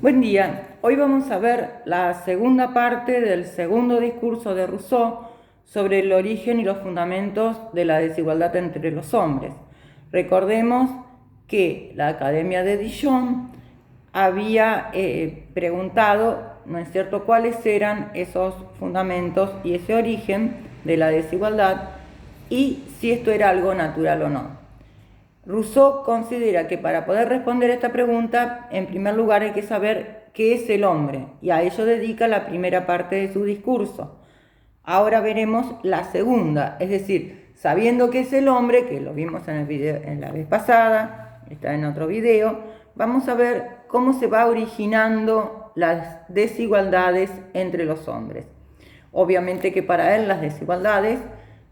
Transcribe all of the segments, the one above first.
Buen día. Hoy vamos a ver la segunda parte del segundo discurso de Rousseau sobre el origen y los fundamentos de la desigualdad entre los hombres. Recordemos que la Academia de Dijon había preguntado, ¿no es cierto?, cuáles eran esos fundamentos y ese origen de la desigualdad y si esto era algo natural o no. Rousseau considera que para poder responder esta pregunta, en primer lugar hay que saber qué es el hombre, y a ello dedica la primera parte de su discurso. Ahora veremos la segunda, es decir, sabiendo qué es el hombre, que lo vimos en el video, en la vez pasada, está en otro video, vamos a ver cómo se va originando las desigualdades entre los hombres. Obviamente que para él las desigualdades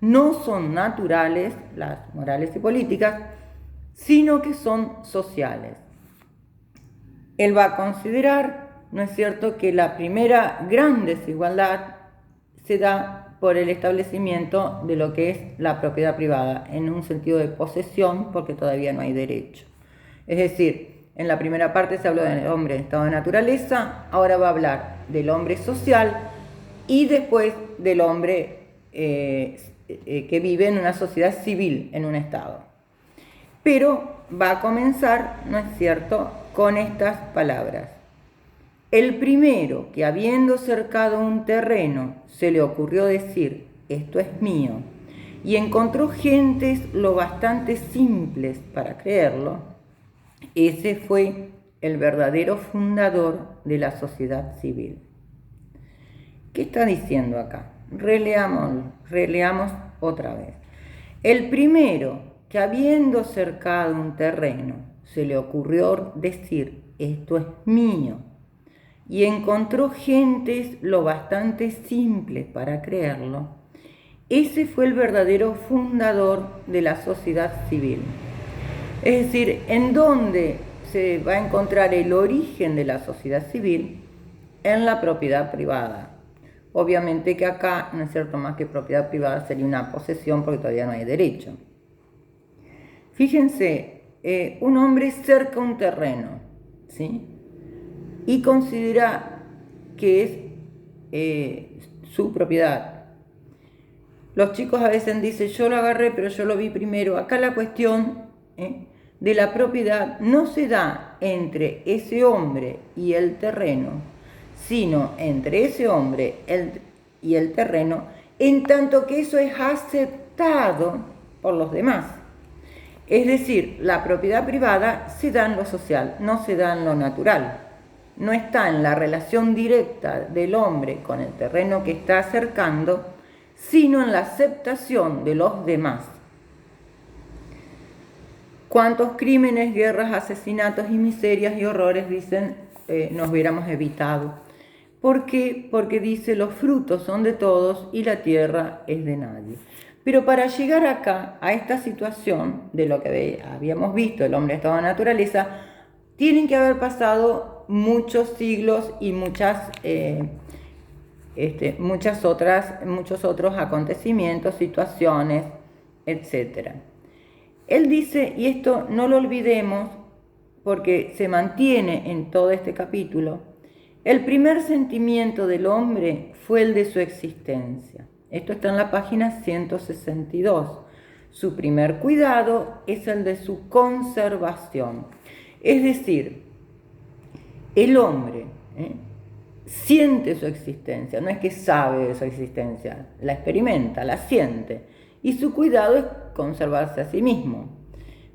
no son naturales, las morales y políticas, sino que son sociales. Él va a considerar, ¿no es cierto?, que la primera gran desigualdad se da por el establecimiento de lo que es la propiedad privada, en un sentido de posesión, porque todavía no hay derecho. Es decir, en la primera parte se habló del hombre en estado de naturaleza, ahora va a hablar del hombre social y después del hombre que vive en una sociedad civil, en un estado. Pero va a comenzar, ¿no es cierto?, con estas palabras. El primero que habiendo cercado un terreno se le ocurrió decir, esto es mío, y encontró gentes lo bastante simples para creerlo, ese fue el verdadero fundador de la sociedad civil. ¿Qué está diciendo acá? Releamos otra vez. El primero que habiendo cercado un terreno se le ocurrió decir, esto es mío, y encontró gentes lo bastante simples para creerlo, ese fue el verdadero fundador de la sociedad civil. Es decir, ¿en dónde se va a encontrar el origen de la sociedad civil? En la propiedad privada. Obviamente que acá, no es cierto, más que propiedad privada sería una posesión porque todavía no hay derecho. Fíjense, un hombre cerca un terreno, ¿sí?, y considera que es su propiedad. Los chicos a veces dicen, yo lo agarré, pero yo lo vi primero. Acá la cuestión de la propiedad no se da entre ese hombre y el terreno, sino entre ese hombre y el terreno, en tanto que eso es aceptado por los demás. Es decir, la propiedad privada se da en lo social, no se da en lo natural. No está en la relación directa del hombre con el terreno que está acercando, sino en la aceptación de los demás. ¿Cuántos crímenes, guerras, asesinatos y miserias y horrores, dicen, nos hubiéramos evitado? ¿Por qué? Porque dice, los frutos son de todos y la tierra es de nadie. Pero para llegar acá, a esta situación de lo que habíamos visto, el hombre estado de naturaleza, tienen que haber pasado muchos siglos y muchos otros acontecimientos, situaciones, etc. Él dice, y esto no lo olvidemos porque se mantiene en todo este capítulo, el primer sentimiento del hombre fue el de su existencia. Esto está en la página 162. Su primer cuidado es el de su conservación. Es decir, el hombre siente su existencia, no es que sabe de su existencia, la experimenta, la siente, y su cuidado es conservarse a sí mismo.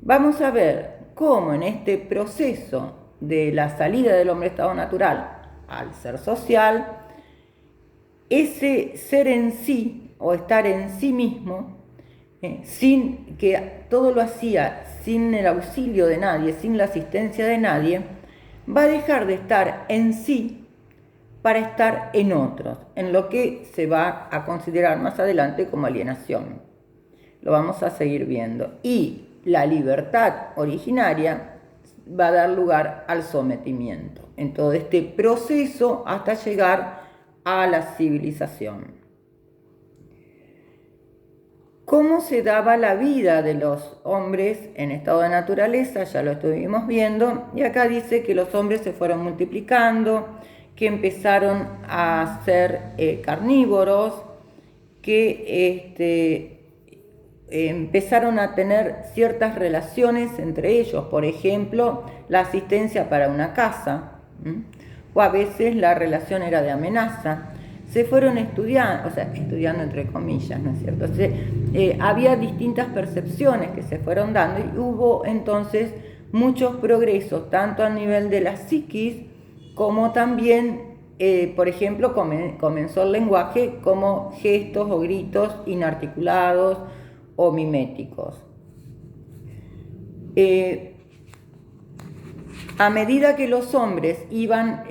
Vamos a ver cómo en este proceso de la salida del hombre estado natural al ser social, ese ser en sí o estar en sí mismo, sin que todo lo hacía sin el auxilio de nadie, sin la asistencia de nadie, va a dejar de estar en sí para estar en otros, en lo que se va a considerar más adelante como alienación. Lo vamos a seguir viendo. Y la libertad originaria va a dar lugar al sometimiento en todo este proceso hasta llegar a la civilización. ¿Cómo se daba la vida de los hombres en estado de naturaleza? Ya lo estuvimos viendo. Y acá dice que los hombres se fueron multiplicando, que empezaron a ser carnívoros, que empezaron a tener ciertas relaciones entre ellos. Por ejemplo, la asistencia para una casa, o a veces la relación era de amenaza. Se fueron estudiando, o sea, estudiando entre comillas, ¿no es cierto? Había distintas percepciones que se fueron dando y hubo entonces muchos progresos, tanto a nivel de la psiquis como también, por ejemplo, comenzó el lenguaje como gestos o gritos inarticulados o miméticos. A medida que los hombres iban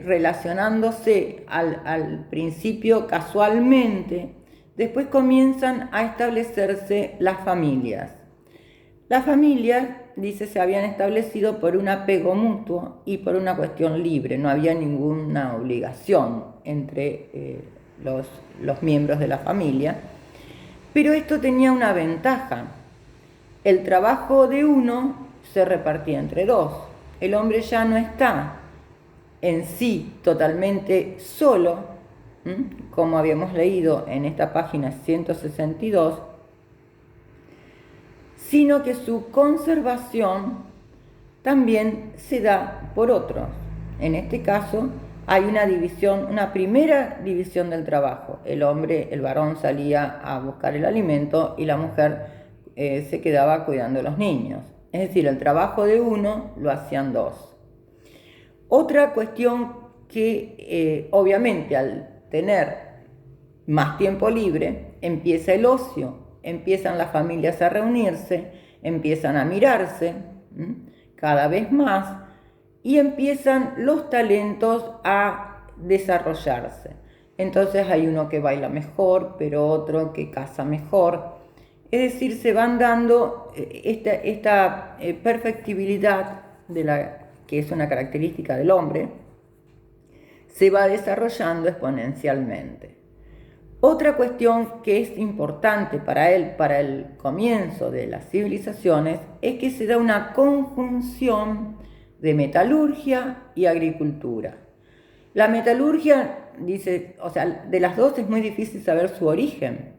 relacionándose al principio casualmente, después comienzan a establecerse las familias. Las familias, dice, se habían establecido por un apego mutuo y por una cuestión libre. No había ninguna obligación entre los miembros de la familia. Pero esto tenía una ventaja. El trabajo de uno se repartía entre dos. El hombre ya no está en sí totalmente solo, como habíamos leído en esta página 162, sino que su conservación también se da por otros. En este caso hay una división, una primera división del trabajo. El hombre, el varón salía a buscar el alimento y la mujer se quedaba cuidando a los niños. Es decir, el trabajo de uno lo hacían dos. Otra cuestión que obviamente al tener más tiempo libre empieza el ocio, empiezan las familias a reunirse, empiezan a mirarse cada vez más y empiezan los talentos a desarrollarse. Entonces hay uno que baila mejor, pero otro que caza mejor. Es decir, se van dando esta perfectibilidad que es una característica del hombre, se va desarrollando exponencialmente. Otra cuestión que es importante para él, para el comienzo de las civilizaciones, es que se da una conjunción de metalurgia y agricultura. La metalurgia, dice, o sea, de las dos es muy difícil saber su origen.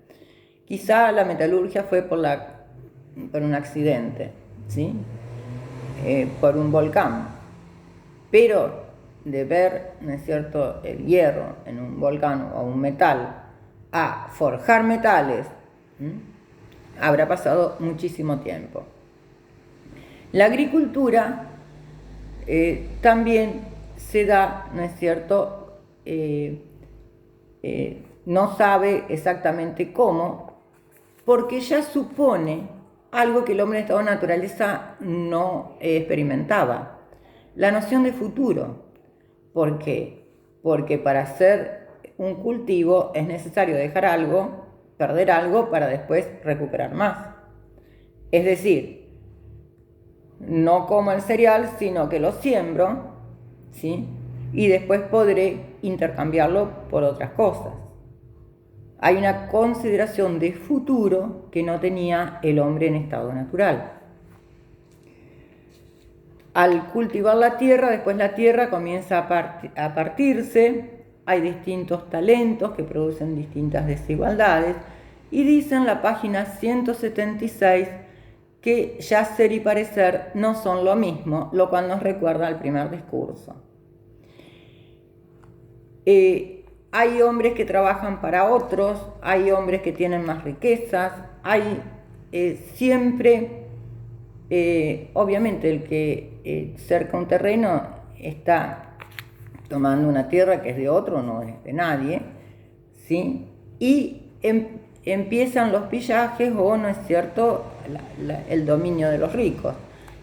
Quizá la metalurgia fue por un accidente, ¿sí? Por un volcán. Pero de ver, ¿no es cierto?, el hierro en un volcán o un metal a forjar metales, habrá pasado muchísimo tiempo. La agricultura también se da, ¿no es cierto?, no sabe exactamente cómo, porque ya supone algo que el hombre en estado de naturaleza no experimentaba, la noción de futuro. ¿Por qué? Porque para hacer un cultivo es necesario dejar algo, perder algo para después recuperar más. Es decir, no como el cereal, sino que lo siembro, ¿sí? Y después podré intercambiarlo por otras cosas. Hay una consideración de futuro que no tenía el hombre en estado natural. Al cultivar la tierra, después la tierra comienza a partirse, hay distintos talentos que producen distintas desigualdades, y dice en la página 176 que ya ser y parecer no son lo mismo, lo cual nos recuerda al primer discurso. Hay hombres que trabajan para otros, hay hombres que tienen más riquezas, hay siempre, obviamente el que cerca un terreno está tomando una tierra que es de otro, no es de nadie, ¿sí? Y empiezan los pillajes o, ¿no es cierto?, el dominio de los ricos,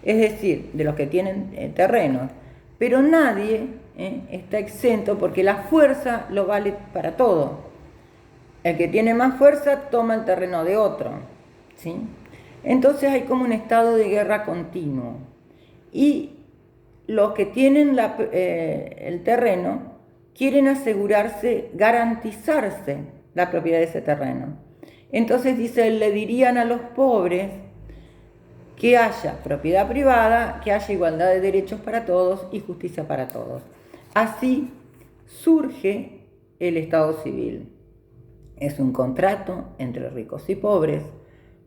es decir, de los que tienen terrenos. Pero nadie está exento porque la fuerza lo vale para todo. El que tiene más fuerza toma el terreno de otro, ¿sí? Entonces hay como un estado de guerra continuo. Y los que tienen el terreno quieren asegurarse, garantizarse la propiedad de ese terreno. Entonces dice, le dirían a los pobres que haya propiedad privada, que haya igualdad de derechos para todos y justicia para todos. Así surge el Estado civil. Es un contrato entre ricos y pobres.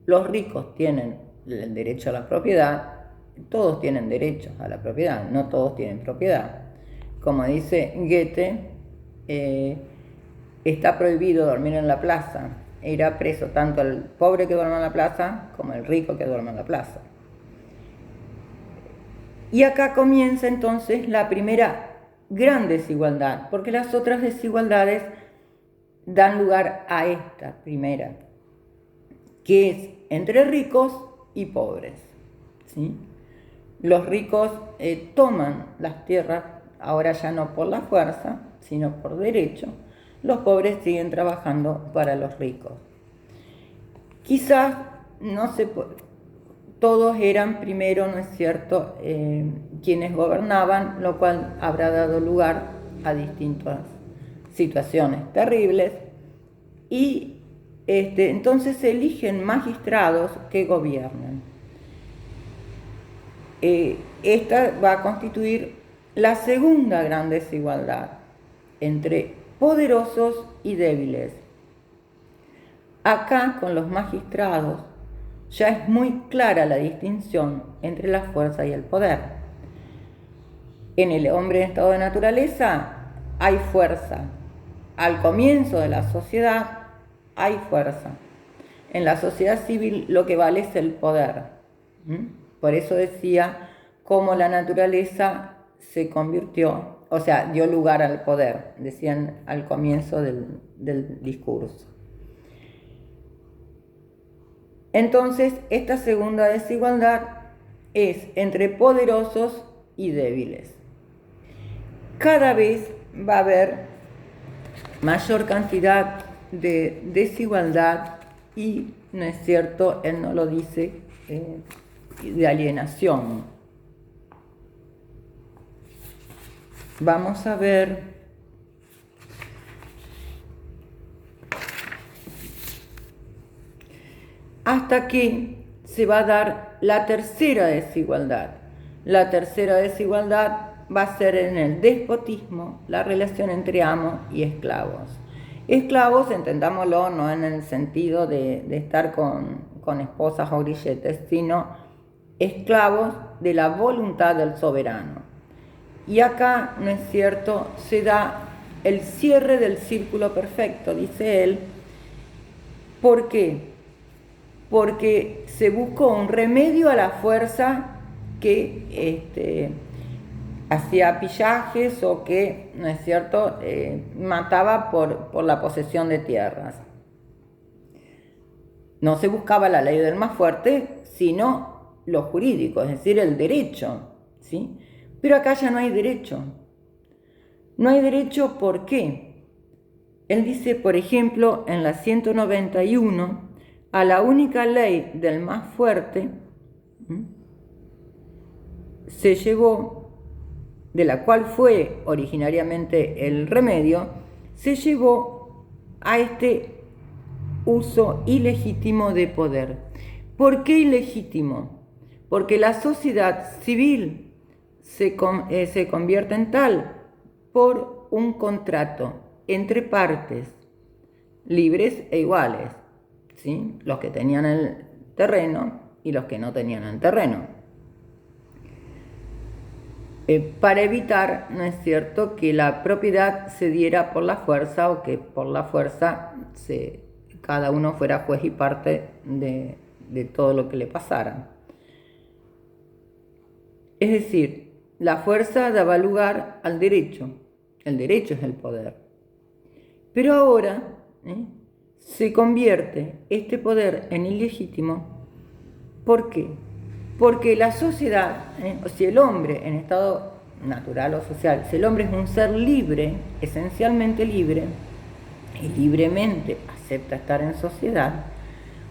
Los ricos tienen el derecho a la propiedad, todos tienen derechos a la propiedad, no todos tienen propiedad. Como dice Goethe, está prohibido dormir en la plaza. Irá preso tanto el pobre que duerma en la plaza como el rico que duerma en la plaza. Y acá comienza entonces la primera gran desigualdad, porque las otras desigualdades dan lugar a esta primera, que es entre ricos y pobres, ¿sí? Los ricos toman las tierras, ahora ya no por la fuerza, sino por derecho. Los pobres siguen trabajando para los ricos. Quizás no se todos eran primero, ¿no es cierto?, quienes gobernaban, lo cual habrá dado lugar a distintas situaciones terribles, y entonces se eligen magistrados que gobiernan. Esta va a constituir la segunda gran desigualdad entre poderosos y débiles. Acá, con los magistrados, ya es muy clara la distinción entre la fuerza y el poder. En el hombre en estado de naturaleza hay fuerza. Al comienzo de la sociedad hay fuerza. En la sociedad civil lo que vale es el poder. Por eso decía cómo la naturaleza se convirtió, o sea, dio lugar al poder, decían al comienzo del discurso. Entonces, esta segunda desigualdad es entre poderosos y débiles. Cada vez va a haber mayor cantidad de desigualdad y, no es cierto, él no lo dice, de alienación. Vamos a ver hasta que se va a dar la tercera desigualdad. La tercera desigualdad va a ser en el despotismo, la relación entre amos y esclavos. Esclavos, entendámoslo, no en el sentido de estar con esposas o grilletes, sino esclavos de la voluntad del soberano. Y acá, ¿no es cierto?, se da el cierre del círculo perfecto, dice él. ¿Por qué? Porque se buscó un remedio a la fuerza que hacía pillajes o que, ¿no es cierto?, mataba por la posesión de tierras. No se buscaba la ley del más fuerte, sino lo jurídico, es decir, el derecho, ¿sí? Pero acá ya no hay derecho. No hay derecho, ¿por qué? Él dice, por ejemplo, en la 191, a la única ley del más fuerte se llevó, de la cual fue originariamente el remedio, se llevó a este uso ilegítimo de poder. ¿Por qué ilegítimo? Porque la sociedad civil se convierte en tal por un contrato entre partes libres e iguales, ¿sí? Los que tenían el terreno y los que no tenían el terreno. Para evitar, ¿no es cierto?, que la propiedad se diera por la fuerza o que por la fuerza cada uno fuera juez y parte de todo lo que le pasara. Es decir, la fuerza daba lugar al derecho. El derecho es el poder. Pero ahora se convierte este poder en ilegítimo. ¿Por qué? Porque la sociedad, si el hombre en estado natural o social, si el hombre es un ser libre, esencialmente libre, y libremente acepta estar en sociedad,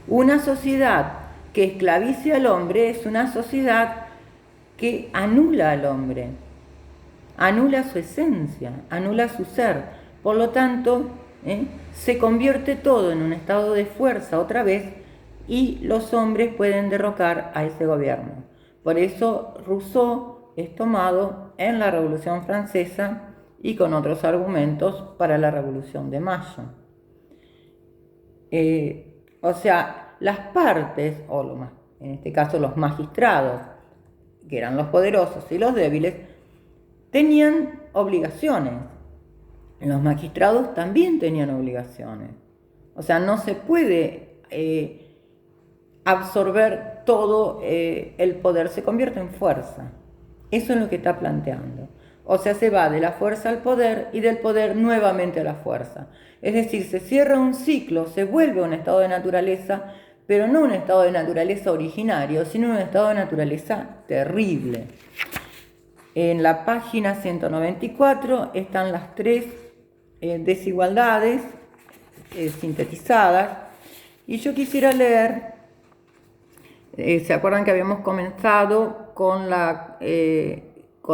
una sociedad que esclavice al hombre es una sociedad que anula al hombre, anula su esencia, anula su ser. Por lo tanto, se convierte todo en un estado de fuerza otra vez y los hombres pueden derrocar a ese gobierno. Por eso Rousseau es tomado en la Revolución Francesa y con otros argumentos para la Revolución de Mayo. O sea, las partes, en este caso los magistrados, que eran los poderosos y los débiles, tenían obligaciones. Los magistrados también tenían obligaciones. O sea, no se puede absorber todo el poder, se convierte en fuerza. Eso es lo que está planteando. O sea, se va de la fuerza al poder y del poder nuevamente a la fuerza. Es decir, se cierra un ciclo, se vuelve a un estado de naturaleza, pero no un estado de naturaleza originario, sino un estado de naturaleza terrible. En la página 194 están las tres desigualdades sintetizadas, y yo quisiera leer, ¿se acuerdan que habíamos comenzado con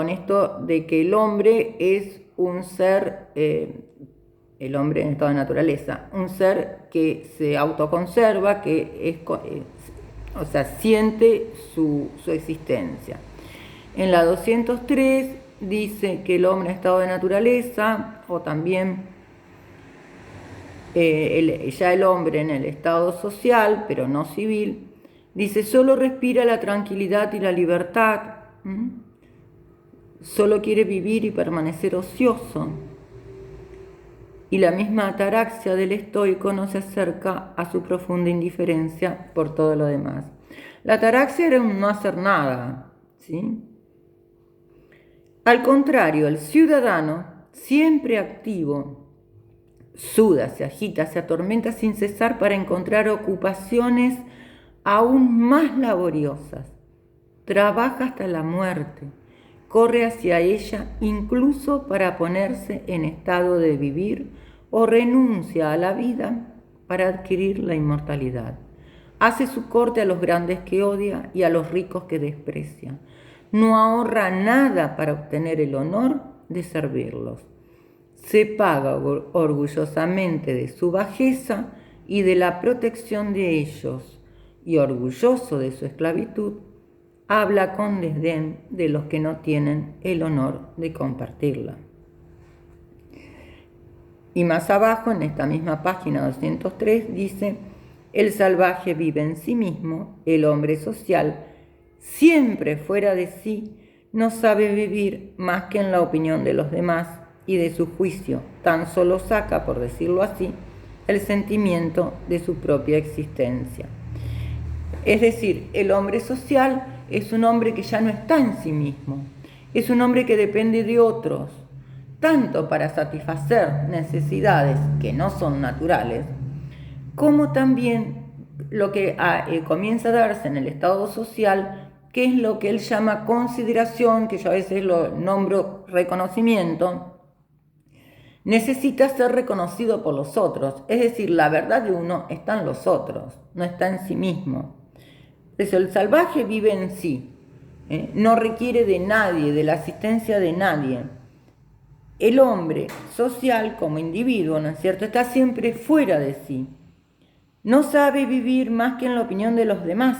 esto de que el hombre es un ser, el hombre en estado de naturaleza, un ser que se autoconserva, que siente su existencia? En la 203 dice que el hombre en estado de naturaleza, o también ya el hombre en el estado social, pero no civil, dice: solo respira la tranquilidad y la libertad, solo quiere vivir y permanecer ocioso. Y la misma ataraxia del estoico no se acerca a su profunda indiferencia por todo lo demás. La ataraxia era un no hacer nada, ¿sí? Al contrario, el ciudadano, siempre activo, suda, se agita, se atormenta sin cesar para encontrar ocupaciones aún más laboriosas. Trabaja hasta la muerte, corre hacia ella incluso para ponerse en estado de vivir, o renuncia a la vida para adquirir la inmortalidad. Hace su corte a los grandes que odia y a los ricos que desprecia. No ahorra nada para obtener el honor de servirlos. Se paga orgullosamente de su bajeza y de la protección de ellos, y orgulloso de su esclavitud, habla con desdén de los que no tienen el honor de compartirla. Y más abajo, en esta misma página 203, dice: el salvaje vive en sí mismo, el hombre social, siempre fuera de sí, no sabe vivir más que en la opinión de los demás, y de su juicio tan solo saca, por decirlo así, el sentimiento de su propia existencia. Es decir, el hombre social es un hombre que ya no está en sí mismo, es un hombre que depende de otros, tanto para satisfacer necesidades que no son naturales, como también lo que comienza a darse en el estado social, que es lo que él llama consideración, que yo a veces lo nombro reconocimiento. Necesita ser reconocido por los otros, es decir, la verdad de uno está en los otros, no está en sí mismo. Por eso el salvaje vive en sí, no requiere de nadie, de la asistencia de nadie. El hombre social como individuo, ¿no es cierto?, está siempre fuera de sí. No sabe vivir más que en la opinión de los demás.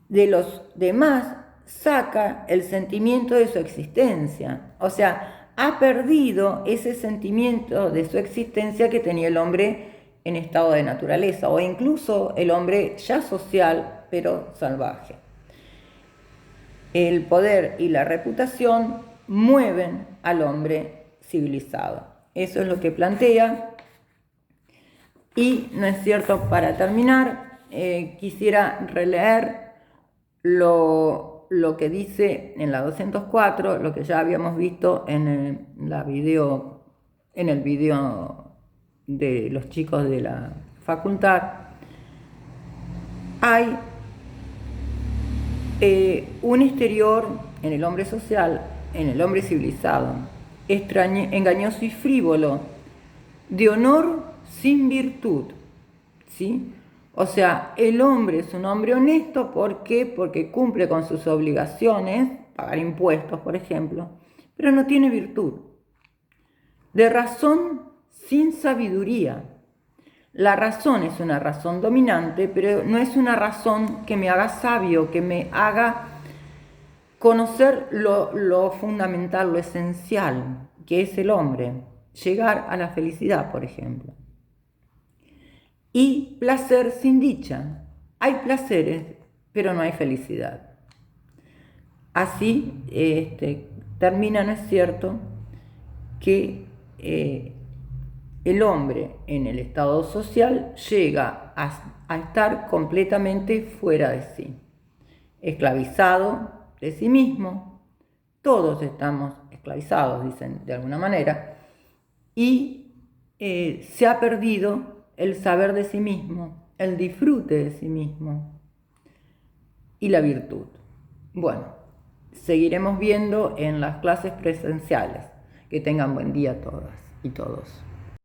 De los demás saca el sentimiento de su existencia. O sea, ha perdido ese sentimiento de su existencia que tenía el hombre en estado de naturaleza, o incluso el hombre ya social, pero salvaje. El poder y la reputación mueven al hombre civilizado. Eso es lo que plantea. Y, ¿no es cierto?, para terminar, quisiera releer lo que dice en la 204, lo que ya habíamos visto en el video de los chicos de la facultad. Hay un exterior en el hombre social, en el hombre civilizado, engañoso y frívolo, de honor sin virtud, ¿sí? O sea, el hombre es un hombre honesto, ¿por qué? Porque cumple con sus obligaciones, pagar impuestos, por ejemplo, pero no tiene virtud. de razón sin sabiduría. La razón es una razón dominante, pero no es una razón que me haga sabio, que me haga conocer lo fundamental, lo esencial, que es el hombre, llegar a la felicidad, por ejemplo. Y placer sin dicha. Hay placeres, pero no hay felicidad. Así termina, ¿no es cierto?, que el hombre en el estado social llega a estar completamente fuera de sí, esclavizado de sí mismo. Todos estamos esclavizados, dicen de alguna manera, y se ha perdido el saber de sí mismo, el disfrute de sí mismo y la virtud. Bueno, seguiremos viendo en las clases presenciales. Que tengan buen día todas y todos.